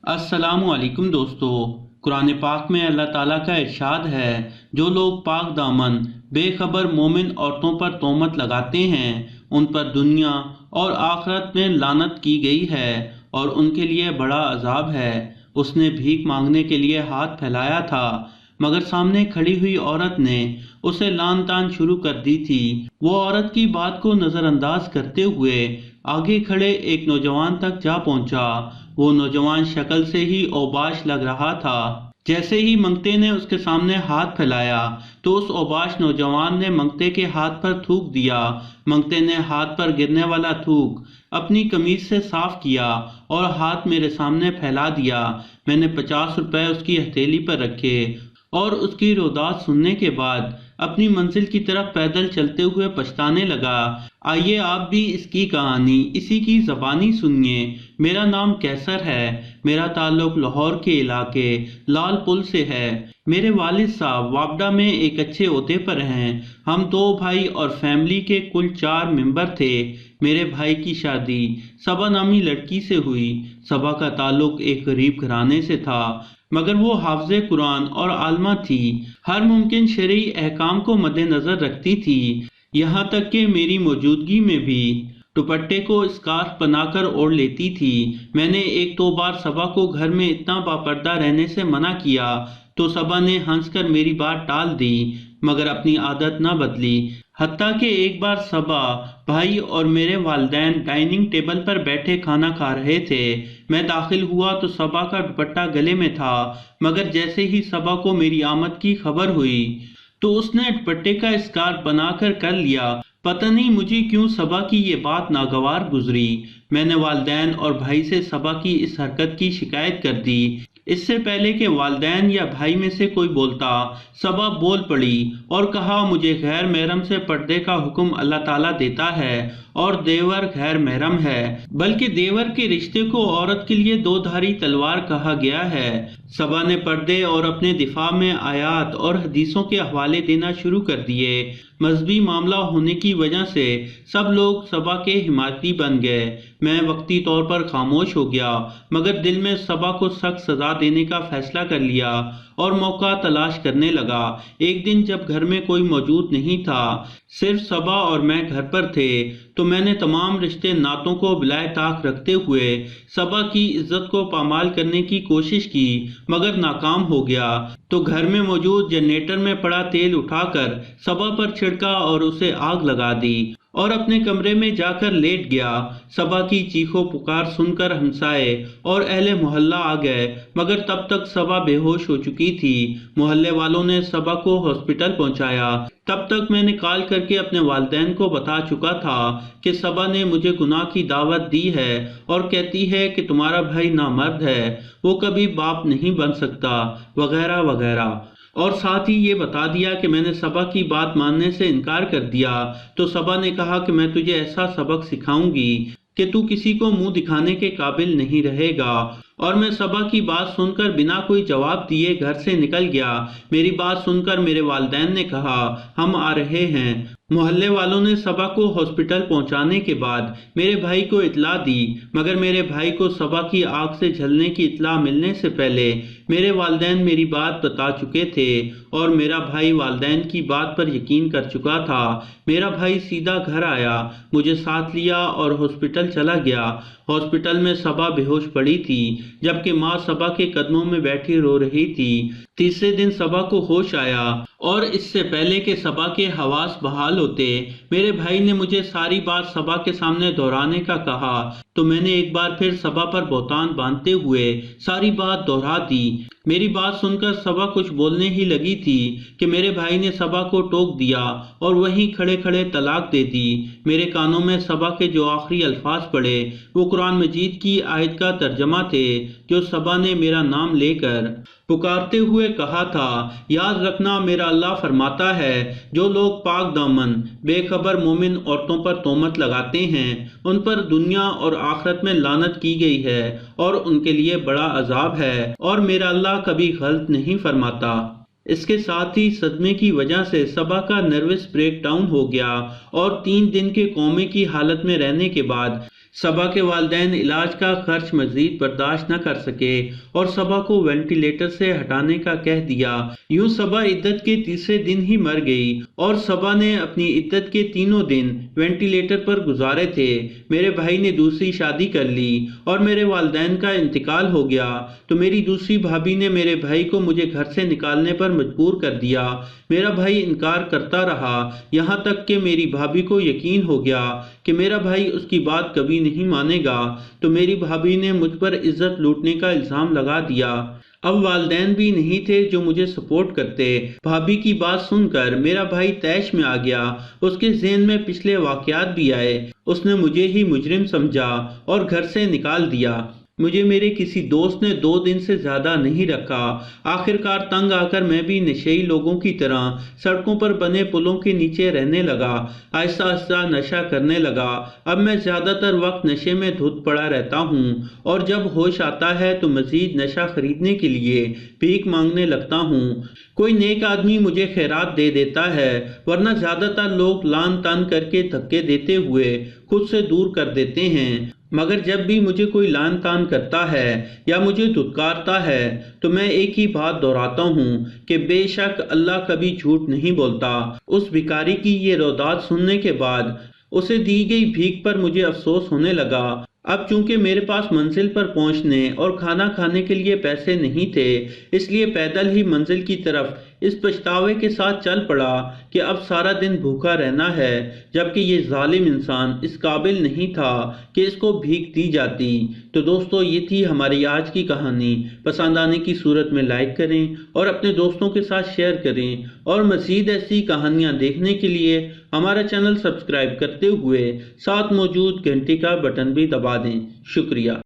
अस्सलाम वालेकुम दोस्तों। कुरान पाक में अल्लाह ताला का इरशाद है, जो लोग पाक दामन बेखबर मोमिन औरतों पर तोहमत लगाते हैं उन पर दुनिया और आखिरत में लानत की गई है और उनके लिए बड़ा अजाब है। उसने भीख मांगने के लिए हाथ फैलाया था, मगर सामने खड़ी हुई औरत ने उसे लान तान शुरू कर दी थी। वो औरत की बात को नजरअंदाज करते हुए आगे खड़े एक नौजवान तक जा पहुंचा। वो नौजवान शक्ल से ही औबाश लग रहा था। जैसे ही मंगते ने उसके सामने हाथ फैलाया तो उस औबाश नौजवान ने मंगते के हाथ पर थूक दिया। मंगते ने हाथ पर गिरने वाला थूक अपनी कमीज से साफ किया और हाथ मेरे सामने फैला दिया। मैंने 50 रुपए उसकी हथेली पर रखे और उसकी रोदात सुनने के बाद अपनी मंजिल की तरफ पैदल चलते हुए पछताने लगा। आइए आप भी इसकी कहानी इसी की ज़बानी सुनिए। मेरा नाम कैसर है। मेरा ताल्लुक लाहौर के इलाके लाल पुल से है। मेरे वालिद साहब वापडा में एक अच्छे ओहदे पर हैं। हम 2 भाई और फैमिली के कुल 4 मेंबर थे। मेरे भाई की शादी सबा नामी लड़की से हुई। सबा का ताल्लुक एक गरीब घराने से था, मगर वो हाफिज़े कुरान और आलमा थी। हर मुमकिन शरई अहकाम को मद्देनजर रखती थी, यहाँ तक कि मेरी मौजूदगी में भी दुपट्टे को स्कार्फ बनाकर ओढ़ लेती थी। मैंने एक दो बार सबा को घर में इतना बापर्दा रहने से मना किया तो सबा ने हंसकर मेरी बात टाल दी, मगर अपनी आदत न बदली। हत्ता कि एक बार सबा, भाई और मेरे वालिदैन डाइनिंग टेबल पर बैठे खाना खा रहे थे। मैं दाखिल हुआ तो सबा का दुपट्टा गले में था, मगर जैसे ही सबा को मेरी आमद की खबर हुई तो उसने दुपट्टे का स्कार्फ बनाकर कर लिया। पता नहीं मुझे क्यों सबा की ये बात नागवार गुजरी। मैंने वालिदैन और भाई से सबा की इस हरकत की शिकायत कर दी। इससे पहले कि वालिदैन या भाई में से कोई बोलता, सबा बोल पड़ी और कहा, मुझे गैर महरम से पर्दे का हुक्म अल्लाह ताला देता है और देवर गैर महरम है, बल्कि देवर के रिश्ते को औरत के लिए 2 धारी तलवार कहा गया है। सबा ने पर्दे और अपने दिफा में आयात और हदीसों के हवाले देना शुरू कर दिए। मजहबी मामला होने की वजह से सब लोग सबा के हिमायती बन गए। मैं वक्ती तौर पर खामोश हो गया, मगर दिल में सबा को सख्त सजा देने का फैसला कर लिया और मौका तलाश करने लगा। एक दिन जब घर में कोई मौजूद नहीं था, सिर्फ सबा और मैं घर पर थे, तो मैंने तमाम रिश्ते नातों को बिलाए ताक रखते हुए सबा की इज्जत को पामाल करने की कोशिश की, मगर नाकाम हो गया। तो घर में मौजूद जनरेटर में पड़ा तेल उठाकर सबा पर छिड़का और उसे आग लगा दी और अपने कमरे में जाकर लेट गया। सबा की चीखों पुकार सुनकर हमसाए और अहले मोहल्ला आ गए, मगर तब तक सबा बेहोश हो चुकी थी। मोहल्ले वालों ने सबा को हॉस्पिटल पहुंचाया। तब तक मैंने कॉल करके अपने वालिदैन को बता चुका था कि सबा ने मुझे गुनाह की दावत दी है और कहती है कि तुम्हारा भाई नामर्द है, वो कभी बाप नहीं बन सकता, वगैरह वगैरह। और साथ ही ये बता दिया कि मैंने सबा की बात मानने से इनकार कर दिया। तो सबा ने कहा कि मैं तुझे ऐसा सबक सिखाऊंगी कि तू किसी को मुंह दिखाने के काबिल नहीं रहेगा। और मैं सबा की बात सुनकर बिना कोई जवाब दिए घर से निकल गया। मेरी बात सुनकर मेरे वालिदैन ने कहा, हम आ रहे हैं। मोहल्ले वालों ने सबा को हॉस्पिटल पहुंचाने के बाद मेरे भाई को इतला दी, मगर मेरे भाई को सबा की आग से जलने की इतला मिलने से पहले मेरे वालिदैन मेरी बात बता चुके थे और मेरा भाई वालिदैन की बात पर यकीन कर चुका था। मेरा भाई सीधा घर आया, मुझे साथ लिया और हॉस्पिटल चला गया। हॉस्पिटल में सबा बेहोश पड़ी थी, जबकि माँ सबा के कदमों में बैठी रो रही थी। तीसरे दिन सबा को होश आया और इससे पहले कि सबा के हवास बहाल होते, मेरे भाई ने मुझे सारी बात सबा के सामने दोहराने का कहा। तो मैंने एक बार फिर सबा पर बहतान बांधते हुए सारी बात दोहरा दी। मेरी बात सुनकर सबा कुछ बोलने ही लगी थी कि मेरे भाई ने सबा को टोक दिया और वहीं खड़े खड़े तलाक दे दी। मेरे कानों में सबा के जो आखिरी अल्फाज पड़े वो कुरान मजीद की आयत का तर्जमा थे, जो सबा ने मेरा नाम लेकर पुकारते हुए कहा था, याद रखना मेरा अल्लाह फरमाता है, जो लोग पाक दामन बेखबर मोमिन औरतों पर तोहमत लगाते हैं उन पर दुनिया और आखिरत में लानत की गई है और उनके लिए बड़ा अजाब है, और मेरा अल्लाह कभी गलत नहीं फरमाता। इसके साथ ही सदमे की वजह से सबा का नर्वस ब्रेक डाउन हो गया और 3 दिन के कोमे की हालत में रहने के बाद صبا کے والدین علاج کا خرچ مزید برداشت نہ کر سکے اور صبا کو وینٹیلیٹر سے ہٹانے کا کہہ دیا۔ یوں صبا عدت کے تیسرے دن ہی مر گئی اور صبا نے اپنی عدت کے تینوں دن وینٹیلیٹر پر گزارے تھے۔ میرے بھائی نے دوسری شادی کر لی اور میرے والدین کا انتقال ہو گیا تو میری دوسری بھابھی نے میرے بھائی کو مجھے گھر سے نکالنے پر مجبور کر دیا۔ میرا بھائی انکار کرتا رہا، یہاں تک کہ میری بھابھی کو یقین ہو گیا کہ میرا بھائی اس کی بات کبھی نہیں مانے گا، تو میری بھابھی نے مجھ پر عزت لوٹنے کا الزام لگا دیا۔ اب والدین بھی نہیں تھے جو مجھے سپورٹ کرتے۔ بھابھی کی بات سن کر میرا بھائی طیش میں آ گیا۔ اس کے ذہن میں پچھلے واقعات بھی آئے۔ اس نے مجھے ہی مجرم سمجھا اور گھر سے نکال دیا۔ مجھے میرے کسی دوست نے 2 دن سے زیادہ نہیں رکھا۔ آخر کار تنگ آ کر میں بھی نشئی لوگوں کی طرح سڑکوں پر بنے پلوں کے نیچے رہنے لگا۔ آہستہ آہستہ نشہ کرنے لگا۔ اب میں زیادہ تر وقت نشے میں دھت پڑا رہتا ہوں اور جب ہوش آتا ہے تو مزید نشہ خریدنے کے لیے بھیک مانگنے لگتا ہوں۔ کوئی نیک آدمی مجھے خیرات دے دیتا ہے، ورنہ زیادہ تر لوگ لان تان کر کے دھکے دیتے ہوئے خود سے دور کر دیتے ہیں۔ مگر جب بھی مجھے کوئی لان تان کرتا ہے یا مجھے دھتکارتا ہے تو میں ایک ہی بات دہراتا ہوں کہ بے شک اللہ کبھی جھوٹ نہیں بولتا۔ اس بھکاری کی یہ رودات سننے کے بعد اسے دی گئی بھیک پر مجھے افسوس ہونے لگا۔ اب چونکہ میرے پاس منزل پر پہنچنے اور کھانا کھانے کے لیے پیسے نہیں تھے، اس لیے پیدل ہی منزل کی طرف اس پچھتاوے کے ساتھ چل پڑا کہ اب سارا دن بھوکا رہنا ہے، جبکہ یہ ظالم انسان اس قابل نہیں تھا کہ اس کو بھیک دی جاتی۔ تو دوستو، یہ تھی ہماری آج کی کہانی۔ پسند آنے کی صورت میں لائک کریں اور اپنے دوستوں کے ساتھ شیئر کریں، اور مزید ایسی کہانیاں دیکھنے کے لیے ہمارا چینل سبسکرائب کرتے ہوئے ساتھ موجود گھنٹی کا بٹن بھی دبا دیں۔ شکریہ۔